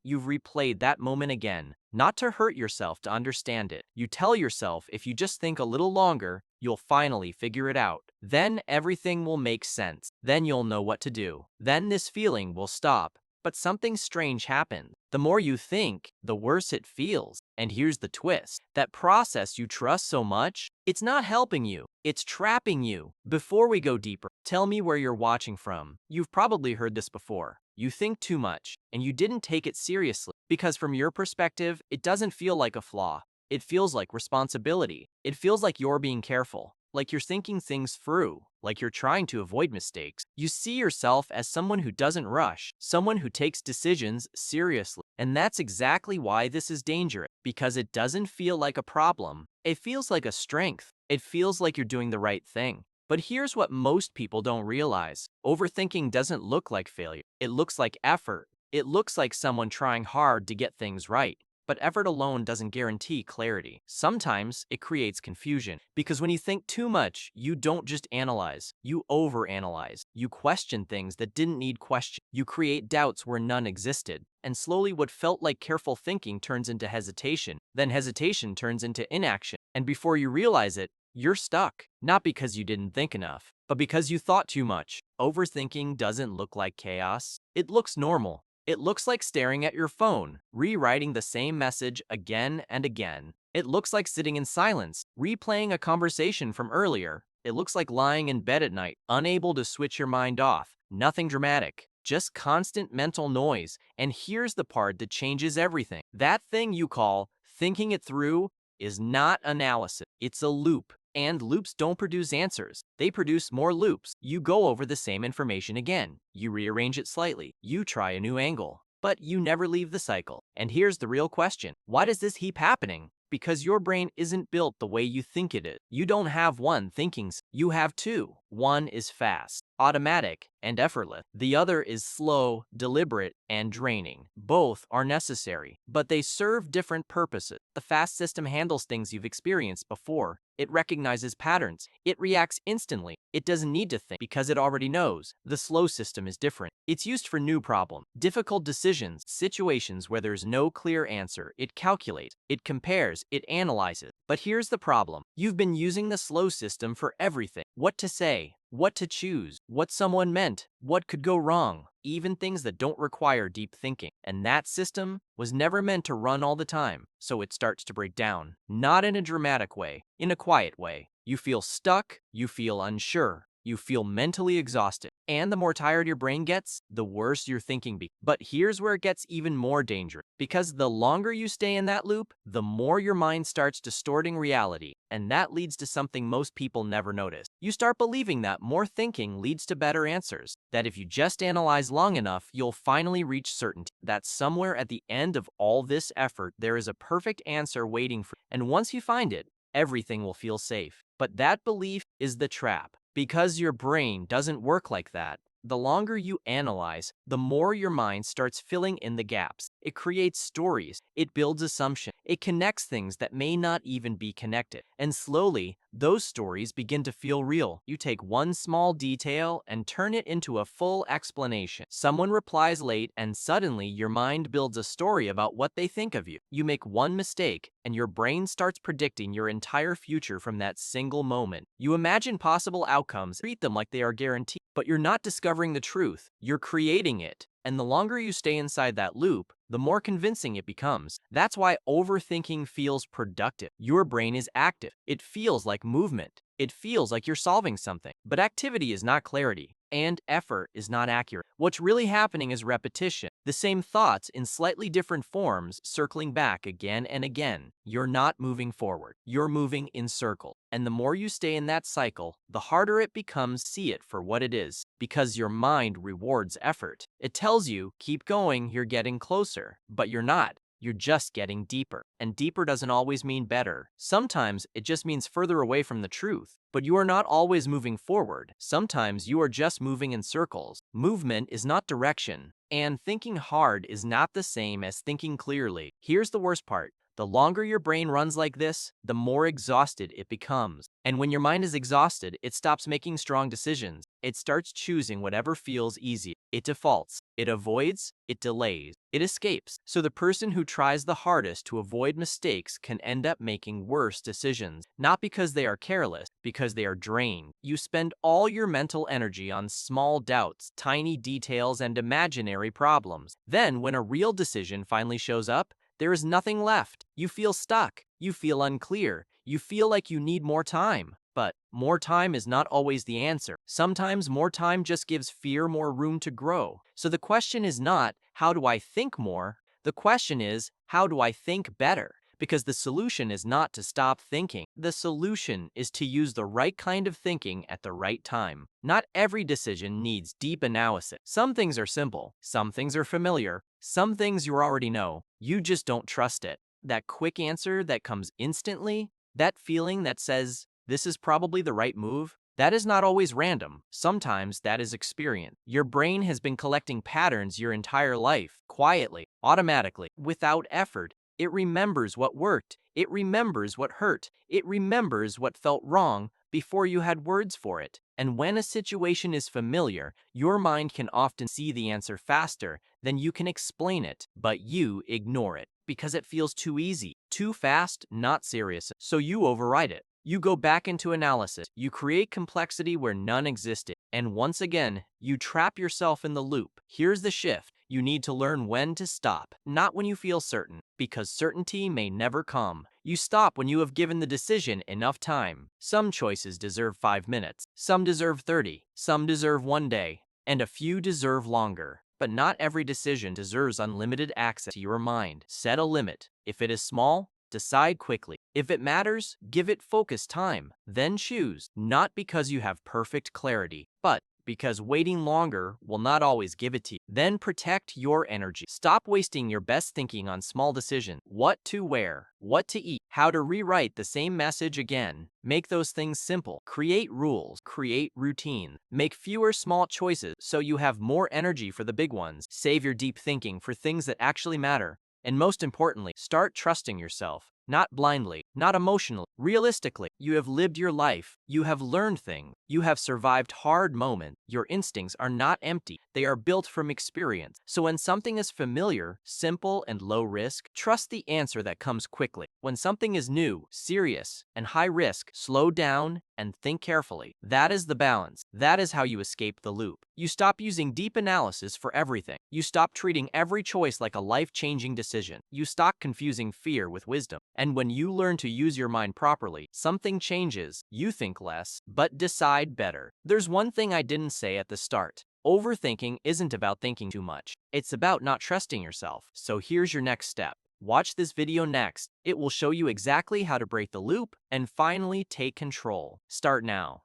you've replayed that moment again, not to hurt yourself, to understand it. You tell yourself if you just think a little longer, you'll finally figure it out. Then everything will make sense. Then you'll know what to do. Then this feeling will stop. But something strange happens. The more you think, the worse it feels. And here's the twist. That process you trust so much, it's not helping you. It's trapping you. Before we go deeper, tell me where you're watching from. You've probably heard this before. You think too much, and you didn't take it seriously. Because from your perspective, it doesn't feel like a flaw. It feels like responsibility. It feels like you're being careful. Like you're thinking things through, like you're trying to avoid mistakes. You see yourself as someone who doesn't rush, someone who takes decisions seriously. And that's exactly why this is dangerous, because it doesn't feel like a problem. It feels like a strength. It feels like you're doing the right thing. But here's what most people don't realize. Overthinking doesn't look like failure. It looks like effort. It looks like someone trying hard to get things right. But effort alone doesn't guarantee clarity. Sometimes it creates confusion, because when you think too much, you don't just analyze, you overanalyze. You question things that didn't need question. You create doubts where none existed. And slowly what felt like careful thinking turns into hesitation. Then hesitation turns into inaction. And before you realize it, you're stuck. Not because you didn't think enough, but because you thought too much. Overthinking doesn't look like chaos. It looks normal. It looks like staring at your phone, rewriting the same message again and again. It looks like sitting in silence, replaying a conversation from earlier. It looks like lying in bed at night, unable to switch your mind off. Nothing dramatic, just constant mental noise. And here's the part that changes everything. That thing you call thinking it through is not analysis. It's a loop. And loops don't produce answers. They produce more loops. You go over the same information again. You rearrange it slightly. You try a new angle. But you never leave the cycle. And here's the real question. Why does this keep happening? Because your brain isn't built the way you think it is. You don't have one thinking. You have two. One is fast, automatic, and effortless. The other is slow, deliberate, and draining. Both are necessary, but they serve different purposes. The fast system handles things you've experienced before. It recognizes patterns. It reacts instantly. It doesn't need to think because it already knows. The slow system is different. It's used for new problems, difficult decisions, situations where there's no clear answer. It calculates, it compares, it analyzes. But here's the problem. You've been using the slow system for everything. What to say, what to choose, what someone meant, what could go wrong, even things that don't require deep thinking. And that system was never meant to run all the time, so it starts to break down. Not in a dramatic way, in a quiet way. You feel stuck, you feel unsure, you feel mentally exhausted. And the more tired your brain gets, the worse your thinking becomes. But here's where it gets even more dangerous. Because the longer you stay in that loop, the more your mind starts distorting reality. And that leads to something most people never notice. You start believing that more thinking leads to better answers. That if you just analyze long enough, you'll finally reach certainty. That somewhere at the end of all this effort, there is a perfect answer waiting for you. And once you find it, everything will feel safe. But that belief is the trap. Because your brain doesn't work like that. The longer you analyze, the more your mind starts filling in the gaps. It creates stories. It builds assumptions. It connects things that may not even be connected. And slowly, those stories begin to feel real. You take one small detail and turn it into a full explanation. Someone replies late and suddenly your mind builds a story about what they think of you. You make one mistake and your brain starts predicting your entire future from that single moment. You imagine possible outcomes, treat them like they are guaranteed. But you're not discovering the truth, you're creating it. And the longer you stay inside that loop, the more convincing it becomes. That's why overthinking feels productive. Your brain is active. It feels like movement. It feels like you're solving something. But activity is not clarity. And effort is not accurate. What's really happening is repetition. The same thoughts in slightly different forms circling back again and again. You're not moving forward. You're moving in circles. And the more you stay in that cycle, the harder it becomes to see it for what it is. Because your mind rewards effort. It tells you, keep going, you're getting closer. But you're not. You're just getting deeper. And deeper doesn't always mean better. Sometimes it just means further away from the truth. But you are not always moving forward. Sometimes you are just moving in circles. Movement is not direction. And thinking hard is not the same as thinking clearly. Here's the worst part. The longer your brain runs like this, the more exhausted it becomes. And when your mind is exhausted, it stops making strong decisions. It starts choosing whatever feels easy. It defaults, it avoids, it delays, it escapes. So the person who tries the hardest to avoid mistakes can end up making worse decisions, not because they are careless, because they are drained. You spend all your mental energy on small doubts, tiny details, and imaginary problems. Then, when a real decision finally shows up, there is nothing left. You feel stuck. You feel unclear. You feel like you need more time. But more time is not always the answer. Sometimes more time just gives fear more room to grow. So the question is not, how do I think more? The question is, how do I think better? Because the solution is not to stop thinking. The solution is to use the right kind of thinking at the right time. Not every decision needs deep analysis. Some things are simple. Some things are familiar. Some things you already know. You just don't trust it. That quick answer that comes instantly, that feeling that says, this is probably the right move, that is not always random. Sometimes that is experience. Your brain has been collecting patterns your entire life, quietly, automatically, without effort. It remembers what worked. It remembers what hurt. It remembers what felt wrong before you had words for it. And when a situation is familiar, your mind can often see the answer faster than you can explain it, but you ignore it because it feels too easy, too fast, not serious. So you override it. You go back into analysis. You create complexity where none existed. And once again, you trap yourself in the loop. Here's the shift. You need to learn when to stop, not when you feel certain, because certainty may never come. You stop when you have given the decision enough time. Some choices deserve 5 minutes, some deserve 30, some deserve 1 day, and a few deserve longer. But not every decision deserves unlimited access to your mind. Set a limit. If it is small, decide quickly. If it matters, give it focused time. Then choose, not because you have perfect clarity, but because waiting longer will not always give it to you. Then protect your energy. Stop wasting your best thinking on small decisions. What to wear, what to eat, how to rewrite the same message again. Make those things simple. Create rules, create routine. Make fewer small choices so you have more energy for the big ones. Save your deep thinking for things that actually matter. And most importantly, start trusting yourself. Not blindly, not emotionally, realistically. You have lived your life. You have learned things. You have survived hard moments. Your instincts are not empty. They are built from experience. So when something is familiar, simple, and low risk, trust the answer that comes quickly. When something is new, serious, and high risk, slow down and think carefully. That is the balance. That is how you escape the loop. You stop using deep analysis for everything. You stop treating every choice like a life-changing decision. You stop confusing fear with wisdom. And when you learn to use your mind properly, something changes. You think less, but decide better. There's one thing I didn't say at the start. Overthinking isn't about thinking too much. It's about not trusting yourself. So here's your next step. Watch this video next. It will show you exactly how to break the loop and finally take control. Start now.